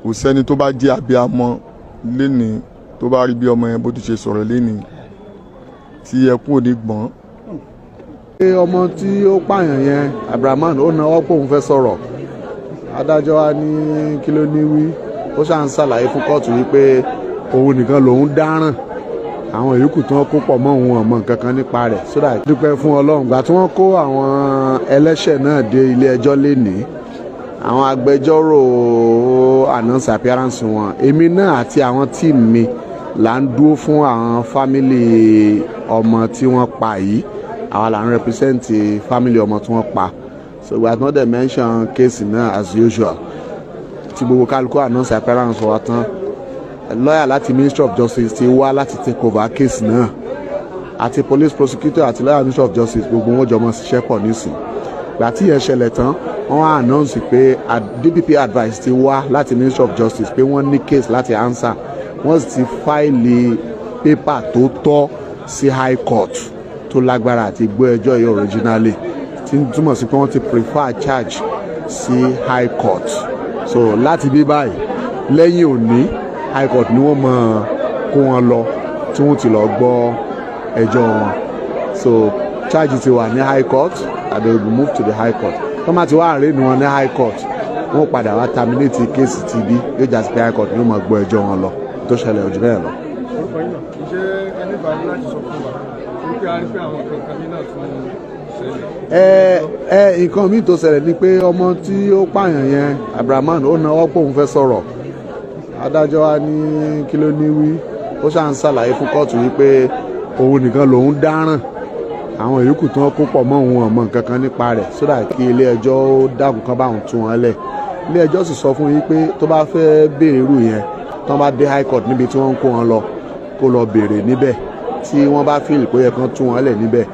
kò sẹ́ni tó bá jẹ́ abiyamọ lénìí tó bá rí bí ọmọ yẹn bó ti ṣe sọ̀rọ̀ lénìí tí ẹkún ò ní gbọ́n. ọmọ tí ó pààyàn yẹn Abrahaman ó náwó pé òun fẹ́ sọ̀rọ̀ adájọ́ wa ní kí ló ní wí ó ṣáà ń ṣàlàyé fún kóòtù wípé òun nìkan lòun dáràn àwọn ìyókù tí wọ́n kó pọ̀ mọ́ òun ọmọ nǹkan kan nípa rẹ̀ sódà dúpẹ́ fún Ọlọ́run gbà tí wọ́n kó àwọn ẹlẹ́ṣẹ̀ náà dé ilé ẹjọ́ lénìí àwọn agbẹjọ́rò announce appearance wọn èmi náà àti àwọn tíìmù mi là ń dúró fún àwọn fámìlì ọmọ tí wọ́n pa yìí àwa là ń represent fámìlì ọmọ tí wọ́n pa so we have not dey mention case náà as usual tí gbogbo kálukú announce appearance wa tán lawyer láti Ministry of Justice ti wá láti take over case náà àti police prosecutor àti lawyer Ministry of Justice gbogbo wọn jọ mọ ṣiṣẹ́ pọ̀ nísìn gbà tí yẹn ṣẹlẹ̀ tán wọ́n announce pé DPP advice ti wá láti Ministry of Justice pé wọ́n ní case láti answer wọ́n sì ti fáìlì pépà tó tọ́ sí High Court tó lágbára àti gbọ́ ẹjọ́ yìí originally tí ń túmọ̀ sí pé wọ́n ti prefer charge sí High Court so láti bí báyìí lẹ́yìn òní High Court ni wọ́n mọ̀ kó wọn lọ tí wọ́n ti lọ gbọ́ ẹjọ́ wọn so charge ti wà ní High Court and they will be moved to the High Court wọ́n máa ti wá àárẹ̀ ni wọn ní High Court wọ́n padà wá terminate case ti bí yóò jà sí pé High Court ni wọ́n mọ̀ gbọ́ ẹjọ́ wọn lọ tó ṣẹlẹ̀ ojú bẹ́ẹ̀ lọ. nǹkan míì tó ṣẹlẹ̀ ni pé ọmọ tí ó pààyàn yẹn Abrahaman ó náwó pé òun fẹ́ sọ̀rọ̀ adájọ́ wa ní kí ló ní wí ó ṣáà ń ṣàlàyé fún kóòtù wípé òun nìkan lòun dáràn àwọn ìyókù tí wọ́n kó pọ̀ mọ́ òun ọmọ nǹkan kan nípa rẹ̀ sódà kí ilé ẹjọ́ ó dákun kan báwọn tú wọn lẹ̀ ilé ẹjọ́ sì sọ fún yín pé tó bá fẹ́ béèrè irú yẹn tó bá dé High Court níbi tí wọ́n ń kó wọn lọ kó lọ béèrè níbẹ̀ tí wọ́n bá fíìlì pé yẹ kán tú wọn lẹ̀ níbẹ̀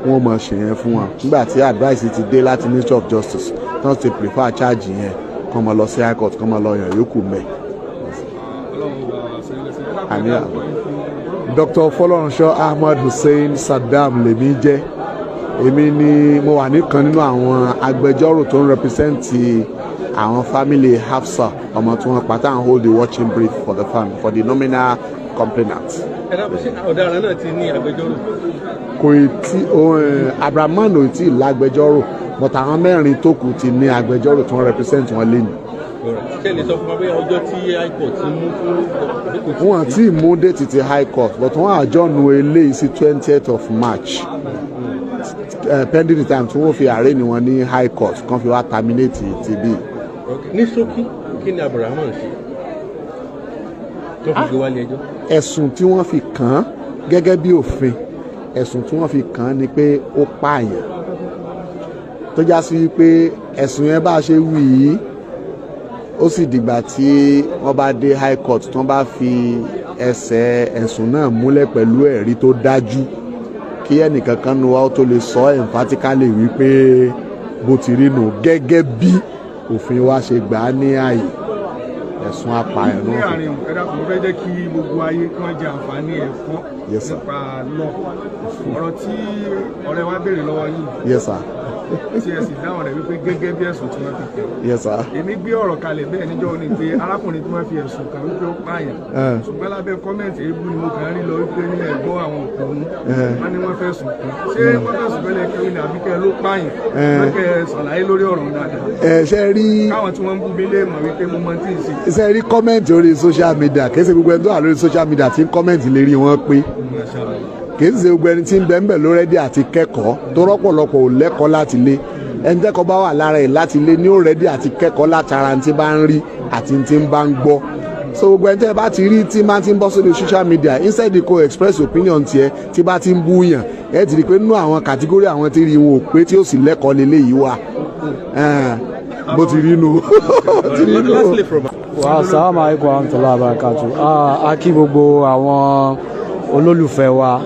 wọ́n mọ̀ ṣe yẹn fún wọn nígbà tí advice ti dé láti Ministry of Justice tó ti prefer charge yẹn kán mọ̀ lọ sí High Court kán mọ̀ lọ yàn yòókù mẹ́. Dr. Fọlọ́runṣọ́ Ahmad Hussein Saddam lèmi jẹ́ èmi ni mo wà nìkan nínú àwọn agbẹjọ́rò tó ń represent àwọn family Hafsa ọmọ tí wọ́n pa táwọn hold the watching brief for the family for the nominal complainant. ọ̀daràn náà ti ní agbẹjọ́rò. kò tí Abrahaman ò tí ì lágbẹjọ́rò but àwọn mẹ́rin tó kù ti ní agbẹjọ́rò tó ń represent wọn lẹ́nu. ṣé lè sọ fún wa pé ọjọ́ tí High Court ti mú fún. wọn àti mú déètì ti High Court but wọn àjọnu eléyìí sí 20th of March pending the time tí wọ́n fi arraign wọn ní High Court kan fi wá terminate ti bí. ní ṣókí kí ni Abrahaman ṣe tó fi gbé wálé ẹjọ́. ẹ̀sùn tí wọ́n fi kàn án gẹ́gẹ́ bí òfin ẹ̀sùn tí wọ́n fi kàn án ni pé ó pààyàn tó já sí pé ẹ̀sùn yẹn bá a ṣe wí yìí ó sì dìgbà tí wọ́n bá dé High Court tí wọ́n bá fi ẹsẹ̀ ẹ̀sùn náà múlẹ̀ pẹ̀lú ẹ̀rí tó dájú kí ẹnìkankan nu wa ó tó lè sọ emphatically wípé bó ti rí nù gẹ́gẹ́ bí òfin wa ṣe gbà á ní ààyè ẹ̀sùn apààyàn náà. ní àárín ẹ̀dá kò fẹ́ jẹ́ kí gbogbo ayé kan jẹ àǹfààní ẹ̀kọ́ nípa lọ ọ̀rọ̀ tí ọ̀rẹ́ wa béèrè lọ́wọ́ yìí. Yes sir. tí ẹ sì dáhùn rẹ̀ wípé gẹ́gẹ́ bí ẹ̀sùn tí wọ́n fi kàn. Yes sir. èmi gbé ọ̀rọ̀ kalẹ̀ bẹ́ẹ̀ níjọ́ ni pé arákùnrin tí wọ́n fi ẹ̀sùn kàn wípé ó pààyàn. ṣùgbọ́n lábẹ́ kọ́mẹ̀ntì èébú ni mo kàn ń rí lọ wípé nílẹ̀ gbọ́ àwọn òkùnrin wọ́n ní wọ́n fẹ́ sùn kàn. ṣé wọ́n fẹ́ sùn fẹ́lẹ́ kẹrin ní àbíkẹ́ ló pààyàn? wọ́n kẹ́ ṣàlàyé lórí ọ̀rọ̀ dáadáa. ṣe rí. káwọn tí wọ́n ń bú mi lé mọ̀ wípé mo mọ tí ì ṣe. ṣe rí kọ́mẹ̀ntì orí social media kì í ṣe gbogbo ẹni tó wà lórí social media tí ń kọ́mẹ̀ntì lè rí wọn pé kì í ṣe gbogbo ẹni tí ń bẹ ń bẹ lórẹ́dí àti kẹ́kọ̀ọ́ tó rọ́pọ̀lọpọ̀ ò lẹ́kọ̀ọ́ láti lé ẹni tẹ́kọ̀ọ́ bá wà lára ẹ̀ láti lé ní òrẹ́dí àti kẹ́kọ̀ọ́ látara tí bá ń rí àti tí ń bá ń gbọ́ so gbogbo ẹni tẹ́ bá ti rí tí máa ti ń bọ́ sórí social media instead kó express opinion tiẹ̀ tí bá ti ń bú yàn ẹ ti rí i pé nínú àwọn kàtígórì àwọn tí rí wọn ò pé tí ó sì lẹ́kọ̀ọ́ lélẹ́yìí wà bó ti rí nu. Wa assalamu alaikum warahmatullahi wabarakatuh. A kí gbogbo àwọn olólùfẹ́ wa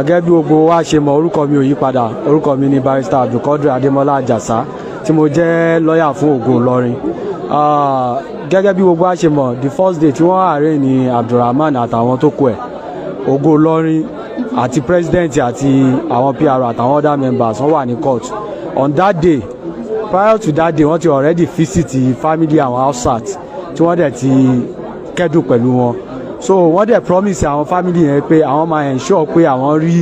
gẹ́gẹ́ bí gbogbo wa ṣe mọ̀ orúkọ mi ò yí padà orúkọ mi ni barrister Abdulkadir Adémọ́lá Àjàsá tí mo jẹ́ lọ́ọ̀yà fún Ògo Ìlọrin. Gẹ́gẹ́ bí gbogbo wa ṣe mọ̀ the first day tí wọ́n arraign ní Abdulrahman àtàwọn tó kù ẹ̀ Ògo Ìlọrin àti president àti àwọn PR àtàwọn other members wọ́n wà ní court on that day. Prior to that day wọ́n ti already visit the family àwọn outside tí wọ́n dẹ̀ ti kẹ́dùn pẹ̀lú wọn so wọ́n dẹ̀ promise àwọn family yẹn pé àwọn máa ensure pé àwọn rí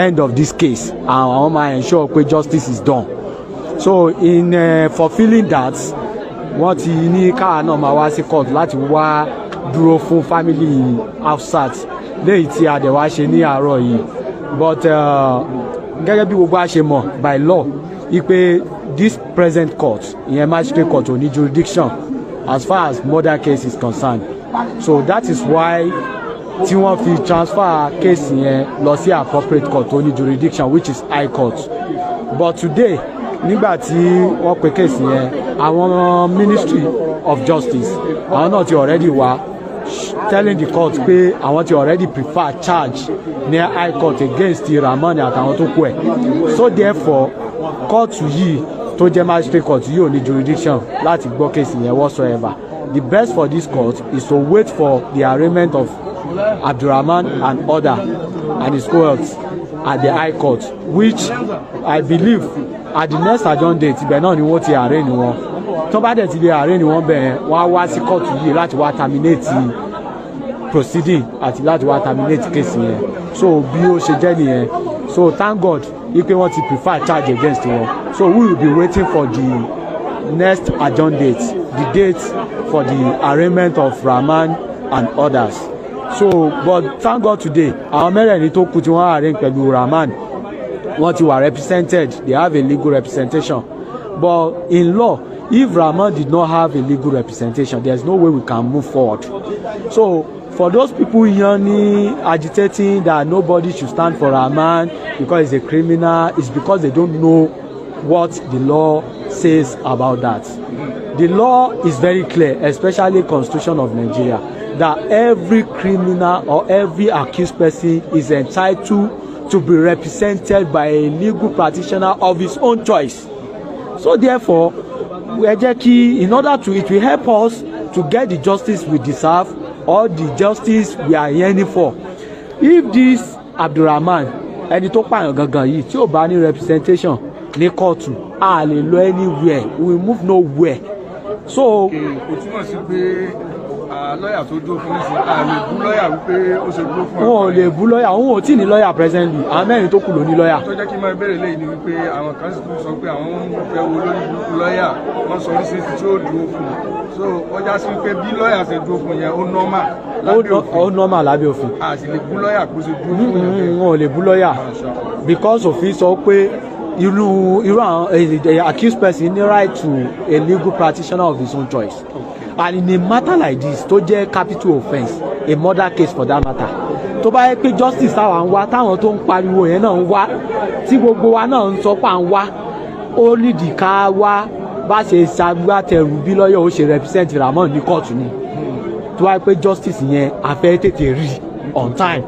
end of this case and àwọn máa ensure pé justice is done so in fulfilling that wọ́n ti ní káà náà máa wá sí court láti wá dúró fún family outside léyìí tí a dẹ̀ wá ṣe ní àárọ̀ yìí but gẹ́gẹ́ bí gbogbo a ṣe mọ̀ by law ipe this present court ìyẹn magistrate court ò ní jurisdiction as far as murder case is concerned so that is why tí wọ́n fi transfer case yẹn lọ sí appropriate court tó ní jurisdiction which is high court but today nígbà tí wọ́n pe case yẹn àwọn ministry of justice àwọn náà ti already wá telling the court pé àwọn ti already prefer charge ní high court against the Ramani àtàwọn tó kù ẹ̀ so therefore court yìí tó jẹ́ magistrate court yìí ò ní jurisdiction láti gbọ́ case yẹn whatsoever the best for this court is to wait for the arraignment of Abdulrahman and other and his cohorts at the high court which I believe at the next adjourned date ibẹ̀ náà ni wọ́n ti arraign wọn tó bá dẹ̀ ti lè arraign wọn bẹ́ẹ̀ wọ́n á wá sí court yìí láti wá terminate proceeding àti láti wá terminate case yẹn so bí ó ṣe jẹ́ nìyẹn so thank God ipe wọ́n ti prefer charge against wọn so we will be waiting for the next adjourned date the date for the arraignment of Rahman and others so but thank God today àwọn mẹ́rẹ̀ẹ̀rin tó kù tí wọ́n arraign pẹ̀lú Rahman wọ́n ti wà represented they have a legal representation but in law if Rahman did not have a legal representation there is no way we can move forward so for those people yanni agitating that nobody should stand for Rahman because he's a criminal it's because they don't know what the law says about that the law is very clear especially Constitution of Nigeria that every criminal or every accused person is entitled to be represented by a legal practitioner of his own choice so therefore in order to it will help us to get the justice we deserve or the justice we are yearning for if this Abdulrahman ẹni tó pààyàn gangan yìí tí ò bá ní representation ní kóòtù a lè lọ anywhere we move nowhere so. kò túmọ̀ sí pé lọ́ọ̀yà tó dúró fún ìsìn a lè bú lọ́ọ̀yà wípé ó ṣe dúró fún wọn ò lè bú lọ́ọ̀yà òun ò tí ì ní lọ́ọ̀yà presently àwọn mẹ́rin tó kù ló ní lọ́ọ̀yà. tó jẹ́ kí n máa bẹ̀rẹ̀ lẹ́yìn ni wípé àwọn kan sì tún sọ pé àwọn ń fẹ́ wo lórí burúkú lọ́ọ̀yà wọ́n sọ ní sísè tí ó dúró fún un so wọ́n já sí pé bí lọ́ọ̀yà ṣe dúró fún yẹn ó normal lábẹ́ òfin. ó normal lábẹ́ òfin. a sì lè bú lọ́ọ̀yà kó ṣe dúró fún yẹn. wọn ò lè bú lọ́ọ̀yà because òfin sọ pé irú àwọn accused person ní right to a legal practitioner of his own choice. And in a matter like this tó jẹ́ capital offence a murder case for that matter tó bá yẹ pé justice táwa ń wá táwọn tó ń pariwo yẹn náà ń wá tí gbogbo wa náà ń sọ pé à ń wá ó nídìí ká wá bá ṣe ṣagbátẹrù bí lọ́yọ̀ ó ṣe represent Rahman ní kóòtù ni tó bá yẹ pé justice yẹn a fẹ́ tètè rí on time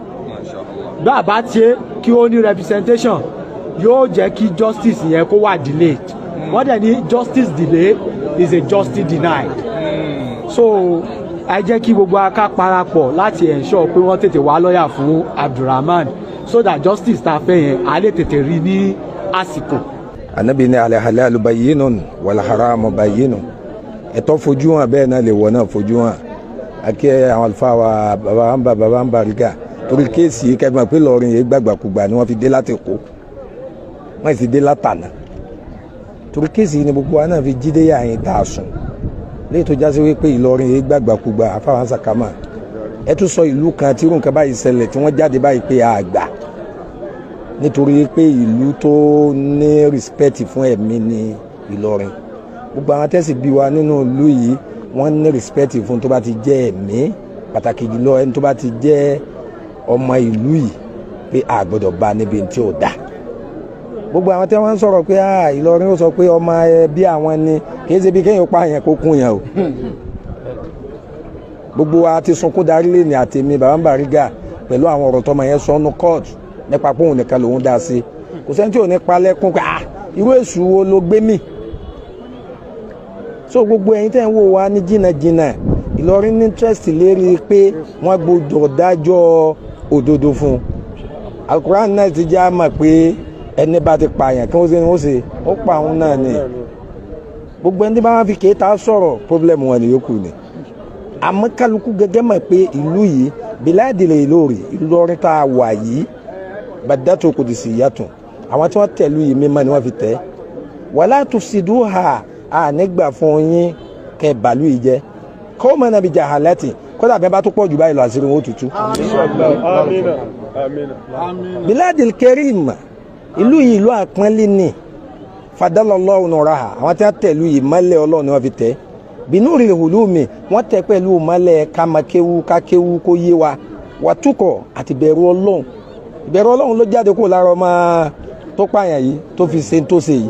bá a bá tiẹ̀ kí ó ní representation yóò jẹ́ kí justice yẹn kó wà delayed wọ́n dẹ̀ ní justice delay is a justice denied. So ẹ jẹ́ kí gbogbo aká parapọ̀ láti ensure pé wọ́n tètè wá lọ́ọ̀yà fún Abdulrahman so that justice ta fẹ́ yẹn á lè tètè rí ní àsìkò. Ànábì ní al-halalu bayyinun wal-haramu bayyinun ẹ̀tọ́ fojú hàn bẹ́ẹ̀ náà lè wọ̀ náà fojú hàn akẹ́ àwọn àlùfáà wa bàbá ń bàrígà torí kéèsì kẹ́gbọ́n pé lọ́ọ̀rìn yìí gbàgbàkúgbà ni wọ́n fi dé láti kó wọ́n sì dé látànà torí kéèsì ni gbogbo wa náà fi jíde yà yín tá a sùn léyìí tó jásí wípé Ìlọrin yìí gbàgbàkúgbà àfáwọn sàkámà ẹ tún sọ ìlú kan tí irú nǹkan báyìí ṣẹlẹ̀ tí wọ́n jáde báyìí pé àgbà nítorí pé ìlú tó ní respect fún ẹ̀mí ní Ìlọrin gbogbo àwọn tẹ́sí bí wa nínú ìlú yìí wọ́n ní respect fún tó bá ti jẹ́ ẹ̀mí pàtàkì jùlọ ẹni tó bá ti jẹ́ ọmọ ìlú yìí pé a gbọ́dọ̀ bá níbi tí ò dá gbogbo àwọn tí wọ́n ń sọ̀rọ̀ pé Ìlọrin ó sọ pé ọmọ ẹbí àwọn ni kì í ṣe bí kéèyàn pa àyàn kó kún yàn o gbogbo wa ti sunkún darí lè ní àtẹ̀mí bàbá ń bàrígà pẹ̀lú àwọn ọ̀rọ̀ tọmọ yẹn sọnù court nípa pé òun nìkan lòun dá sí kò sẹ́ni tí ò ní pa lẹ́kún pé irú èṣù wo ló gbé mì so gbogbo ẹ̀yin tẹ́ ń wò wá ní jìnnàjìnnà Ìlọrin ní interest lérí pé wọ́n gbọ́dọ̀ dájọ́ òdodo fún Al-Quran náà ti já mọ̀ pé ẹni bá ti pààyàn kí wọ́n ṣe ó pa àwọn náà ni gbogbo ẹni bá wọn fi kéèta sọ̀rọ̀ problem wọn ni yókù ni àmọ́ kálukú gẹ́gẹ́ mọ̀ pé ìlú yìí bíládìlẹ̀ ìlórí Ìlọrin tá a wà yìí bàdàtò kò dì sí yàtọ̀ àwọn tí wọ́n tẹ̀lú yìí mímọ́ ni wọ́n fi tẹ̀ wàlá tufsiduha nígbà fún yín kẹ́ bàlú yìí jẹ́ kọ́ mọ́ nàbí jahalati kódà bẹ́ẹ̀ bá tó pọ̀ jù báyìí lọ àṣírí wọn ó tutù. bíládìl kẹrìm ìlú yìí ìlú àpọ́nlé ni fadalallahu nuraha àwọn tí wọ́n tẹ̀lú yìí mọ́lẹ̀ Ọlọ́run ni wọ́n fi tẹ̀ binúrì hulumi wọ́n tẹ̀ pẹ̀lú mọ́lẹ̀ kamakéwu kákéwu kó yé wa wàtúkọ̀ àti bẹ̀rù Ọlọ́run ìbẹ̀rù Ọlọ́run ló jáde kó lára ọmọ tó pààyàn yìí tó fi ṣe tó ṣe yìí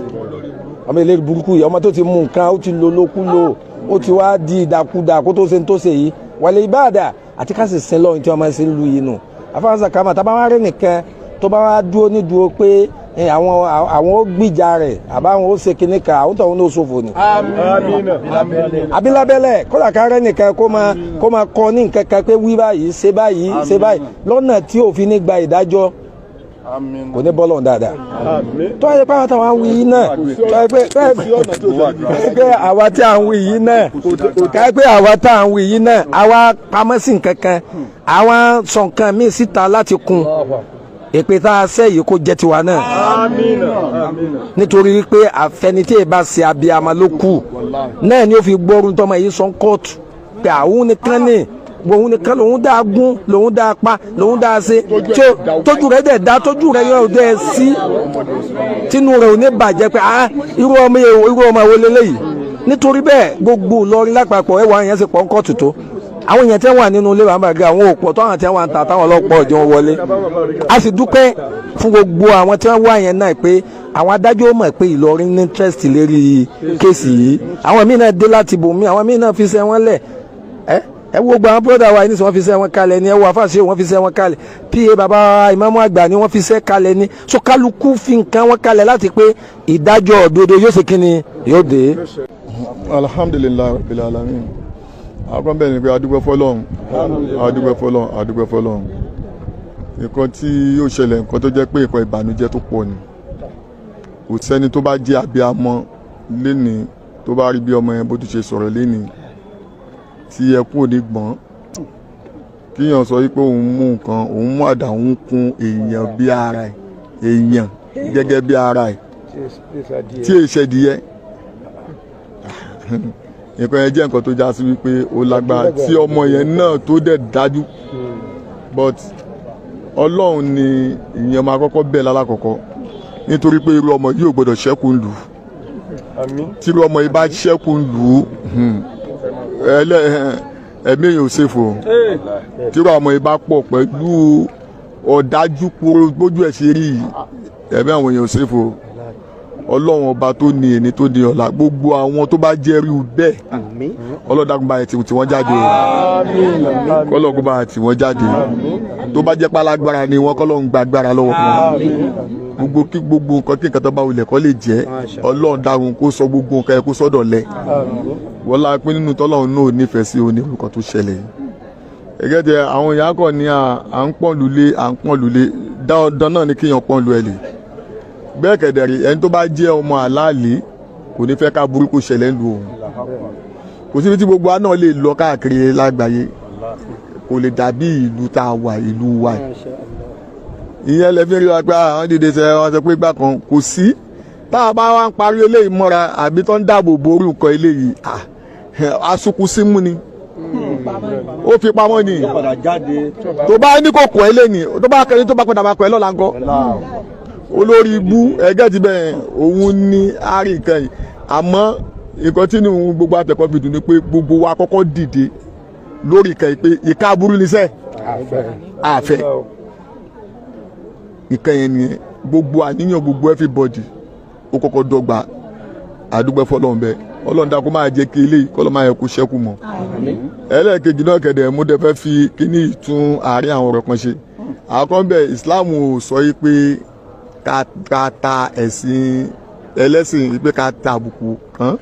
ọmọ ilé burúkú yìí ọmọ tó ti mú nǹkan ó ti lo lókúlò ó ti wá di ìdàkudà kó tó ṣe tó ṣe yìí wàlẹ̀ ìbáàdà àti ká sì sin lọ́run tí wọ́n máa ṣe ń lu yìí nù afáǹsà kàmá tá a bá wá rí nìkan tó bá wá dúró ní dúró pé àwọn ó gbìjà rẹ̀ àbáwọn ó ṣe kinní kan àwọn tó ń lò ṣòfò ni. abilábẹ́lẹ̀ kódà ká rẹ́ nìkan kó máa kọ́ ní nǹkan kan pé wí báyìí ṣe báyìí lọ́nà tí òfin ní gba ìdájọ́ kò ní bọ́lọ̀ dáadáa tó yẹ pé àwọn táwọn ń wí yìí náà tó yẹ pé àwa tí à ń wí yìí náà ká pé àwa tá à ń wí yìí náà àwa pamọ́ sí nǹkan kan àwa sọ nǹkan míì síta láti kún èpè tá a sẹ́ yìí kó jẹ́ tiwa náà nítorí pé àfẹnitẹ́ ìbá ṣe abiyamọ ló kù náà ni ó fi gbọ́rùn tọmọ yìí sọ kóòtù pé àwọn nìkan ní òun nìkan lòun dáa gún lòun dáa pa lòun dáa ṣe tójú rẹ̀ dẹ̀ dá tójú rẹ̀ yóò dẹ̀ sí tínú rẹ̀ ò ní bàjẹ́ pé irú ọmọ wo lélẹ́yìí nítorí bẹ́ẹ̀ gbogbo Ìlọrin lápapọ̀ ẹwà yẹn ṣe pọ̀ ń kóòtù tó àwọn èèyàn tí wọ́n wà nínú ilé wa gbàgbé àwọn òpó tó àwọn tí wọ́n wà ń ta táwọn ọlọ́pàá ọjọ́ wọlé a sì dúpẹ́ fún gbogbo àwọn tí wọ́n wà yẹn náà pé àwọn adájọ́ mọ̀ pé Ìlọrin ní interest lérí kéèsì yìí àwọn míì náà dé láti bòmí àwọn míì náà fi ṣe wọ́n lẹ̀ ẹ wo gbogbo àwọn bọ́dà wa ní sọ wọ́n fi ṣe wọn kalẹ̀ ni ẹ wo àfàṣe wọ́n fi ṣe wọn kalẹ̀ pa bàbá ìmáàmù àgbà ni wọ́n fi ṣe kalẹ̀ ni so kálukú fi nǹkan wọn kalẹ̀ láti pé ìdájọ́ òdodo yóò ṣe kí ni yóò dé. alhamdulilayi rabbil alamin àwọn bẹ́ẹ̀ ni pé adúgbò fọlọ́run nǹkan tí yóò ṣẹlẹ̀ nǹkan tó jẹ́ pé nǹkan ìbànújẹ́ tó pọ̀ ni kò sẹ́ni tó bá jẹ́ abiyamọ lénìí tó bá rí bí ọmọ yẹn bó ti ṣe sọ̀rọ̀ lénìí tí ẹkún ò ní gbọ́n kíyàn sọ wípé òun mú nǹkan òun mú àdá òun kún èèyàn bí ara ẹ̀ èèyàn gẹ́gẹ́ bí ara ẹ̀ tí èṣẹ́ díẹ̀ nǹkan yẹn jẹ́ nǹkan tó já sí wípé ó lágbára tí ọmọ yẹn náà tó dẹ̀ dájú but Ọlọ́run ni ìyẹn máa kọ́kọ́ bẹ̀ lálákọ̀ọ́kọ́ nítorí pé irú ọmọ yìí ò gbọ́dọ̀ ṣẹ́kù ń lù ú tí irú ọmọ yìí bá ṣẹ́kù ń lù ú ẹ̀mí èèyàn ò ṣèfò tí irú ọmọ yìí bá pọ̀ pẹ̀lú ọ̀dájú kúrò bójú ẹ̀ ṣe rí ẹ̀mí àwọn èèyàn ò ṣèfò Ọlọ́run ọba tó ní ẹni tó ní ọ̀la gbogbo àwọn tó bá jẹ́rìí bẹ́ẹ̀ ọlọ́dàkùn bá tí wọ́n jáde kọ́lọ́kùn bá tí wọ́n jáde tó bá jẹ́ pálágbára ni wọ́n kọ́lọ́run gba agbára lọ́wọ́ wọn gbogbo nǹkan tí nǹkan tó bá wulẹ̀ kọ́ lè jẹ́ Ọlọ́run dáhùn kó sọ gbogbo nǹkan ẹ̀ kó sọ́dọ̀ lẹ̀ wọ́n la pín nínú tọ́lọ́run náà nífẹ̀ẹ́ sí onírúkọ tó ṣẹlẹ̀ gẹ́gẹ́ tẹ àwọn èèyàn kọ́ ni à ń pọ́n lulẹ̀ dandan náà ni kéèyàn pọ́n lu ẹ̀ lè bẹ́ẹ̀ kẹ̀dẹ̀rì ẹni tó bá jẹ́ ọmọ àlàálì kò ní fẹ́ ká burúkú ṣẹlẹ̀ ń lu òun kò síbi tí gbogbo wa náà lè lọ káàkiri lágbàáyé kò lè dàbí ìlú tá a wà ìlú wa ìyẹn lẹ́fí rí wa pé àwọn dìde sẹ wọn sọ pé gbà kan kò sí tá a bá wá ń parí eléyìí mọ́ra àbí tó ń dáàbò bo orí nǹkan eléyìí asukun símú ni ó fi pamọ́ ni tó bá ní kò kọ́ eléyìí tó bá kẹ́ni tó bá padà máa kọ́ ẹ lọ́la ńkọ́ olórí ibú ẹgẹ́ ti bẹ́ẹ̀ òun ní àárín nǹkan yìí àmọ́ nǹkan tí gbogbo àtẹ̀kọ́ fi dùn ni pé gbogbo wa kọ́kọ́ dìde lórí nǹkan yìí pé ìka aburú ni sẹ́ àfẹ́ nǹkan yẹn nìyẹn gbogbo àníyàn gbogbo everybody ó kọ́kọ́ dọ́gba àdúgbò fọlọ́run bẹ́ẹ̀ Ọlọ́run dá kó máa jẹ́ kí eléyìí kọ́ ló máa yẹ kó ṣẹ́kù mọ́ ẹlẹ́ẹ̀kejì náà kẹ̀dẹ̀ mú dẹ́ fẹ́ fi kíní ìtún àárín àwọn ọ̀rọ̀ kan ṣe àkọ́ńbẹ̀ Islam ò sọ yìí pé ká ta ẹ̀sìn ẹlẹ́sìn pé ká ta àbùkù kan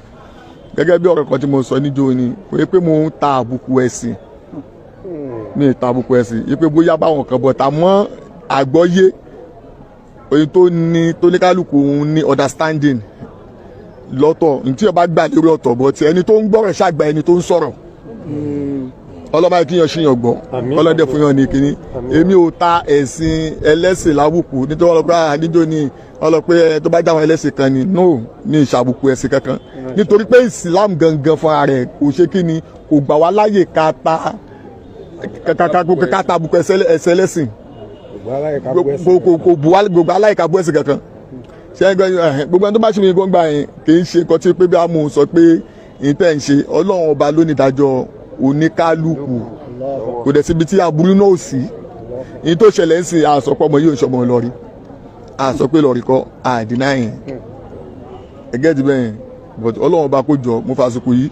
gẹ́gẹ́ bí ọ̀rọ̀ kan tí mo sọ níjó ni kò yẹ pé mo ń ta àbùkù ẹ̀sìn mi ì ta àbùkù ẹ̀sìn yẹ pé bóyá báwọn kan bọ̀ tà mọ́ àgbọ́yé oyin tó ní kálukú òun ní understanding lọ́tọ̀ ntí ọba gbà lórí ọ̀tọ̀ bọ̀ tí ẹni tó ń gbọ́rọ̀ ṣàgbà ẹni tó ń sọ̀rọ̀ ọlọ́mọ yìí kíyàn ṣíyàn gbọ́ ọlọ́dẹ fún yàn ní kínní èmi ò ta ẹ̀sìn ẹlẹ́sìn lábùkù nítorí ọlọ́pẹ́ àdíjọ́ ni ọlọ́pẹ́ tó bá jáwọn ẹlẹ́sìn kan ni no ní ìṣàbùkù ẹ̀sìn kankan nítorí pé Islam gangan fún ara rẹ̀ kò ṣe kí ni kò gbà wá láyè ká ta àbùkù ẹ̀sìn ẹlẹ́sìn kò bu wá gbogbo aláyè ká bú ẹ̀sìn kankan ṣé gbogbo ẹni tó bá ṣe mi gbọ́ngbà yẹn kì í ṣe nǹkan tí pé bí a mú un sọ pé ìtẹ̀ ń ṣe Ọlọ́run ọba ló ní ìdájọ́ oníkálukú kò dẹ̀ síbi tí aburú náà ò sí ní tó ṣẹlẹ̀ ń sìn àsọpọ̀ ọmọ yóò ṣọmọ lọ́rí àsọ pé lọ́rí kọ́ àdínà yẹn ẹgẹ́ ti bẹ́ẹ̀ but Ọlọ́run ọba kó jọ mo fàṣukù yìí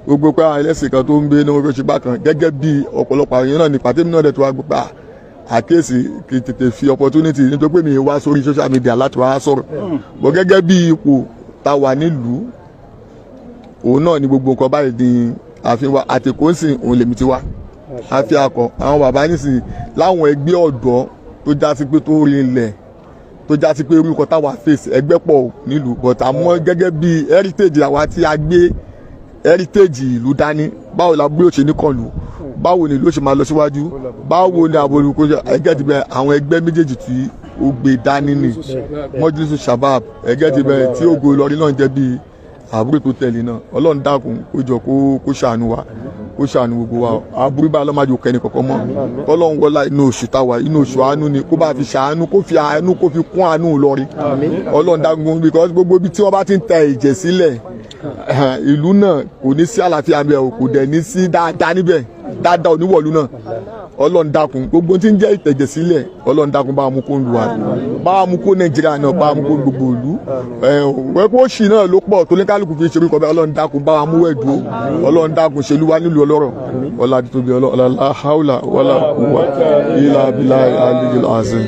gbogbo pé àwọn ẹlẹ́sìn kan tó ń gbé ní wọ́n fẹ́ ṣe bákan gẹ́gẹ́ bí ọ̀pọ̀lọpọ̀ àwọn èèyàn náà ní pàtẹ́mì náà dẹ̀ tó wá gbà àkéèsì kì í tètè fi opportunity nítorí pé mi wá sórí social media láti wá sọ̀rọ̀ bọ̀ gẹ́gẹ́ bí ipò tá a wà nílùú òun náà ni gbogbo nǹkan báyìí di àfihàn wa àtẹ̀kọ́ sí òun lèmi ti wá àfi akọ àwọn bàbá nísìnyí láwọn ẹgbẹ́ ọ̀dọ́ tó já sí pé tó rí ilẹ̀ tó já sí pé orúkọ táwa face ẹgbẹ́ pọ̀ nílùú but àmọ́ gẹ́gẹ́ bí heritage àwa tí a gbé heritage ìlú dání báwo la gbé òṣèlú kan lù báwo ni ìlú ṣe máa lọ síwájú báwo ni àbò olùkọ́ ẹgẹ́ ti bẹ àwọn ẹgbẹ́ méjèèjì tí ó gbé dání ni mọ́júlísù shabab ẹgẹ́ ti bẹ tí ògo Ìlọrin náà jẹ́ bíi àbúrò tó tẹ̀lé náà Ọlọ́run dákun kó jọ kó ṣàánú wa kó ṣàánú gbogbo wa àbúrò bá ọlọ́mọdé kẹ́ni kọ̀ọ̀kan mọ́ Ọlọ́run wọlá inú oṣù táwa inú oṣù àánú ni kó bá fi ṣàánú kó fi àánú kó fi kún àánú Ìlọrin Ọlọ́run dákun because gbogbo ibi tí wọ́n bá ti ń tẹ ẹ̀jẹ̀ sílẹ̀ ìlú náà kò ní sí àlàáfíà bẹ́ẹ̀ kò dẹ̀ ní sí dáadáa níbẹ̀ dáadáa oníwọ̀lú náà Ọlọ́run dákun gbogbo tí ń jẹ́ ìtẹ̀jẹ̀ sílẹ̀ Ọlọ́run dákun bá mú kó ń lu wa bá mú kó Nàìjíríà náà bá mú kó gbogbo ìlú wẹ́pọ̀ òṣì náà ló pọ̀ tó ní kálukú fi ṣerú kọ́bẹ́ Ọlọ́run dákun bá mú ẹ̀dùn Ọlọ́run dákun ṣèlú wa nílùú ọlọ́rọ̀ ọlá àti tóbi ọlọ́lá haúlà wàlà quwwata illa billahi al-aliyyil azim.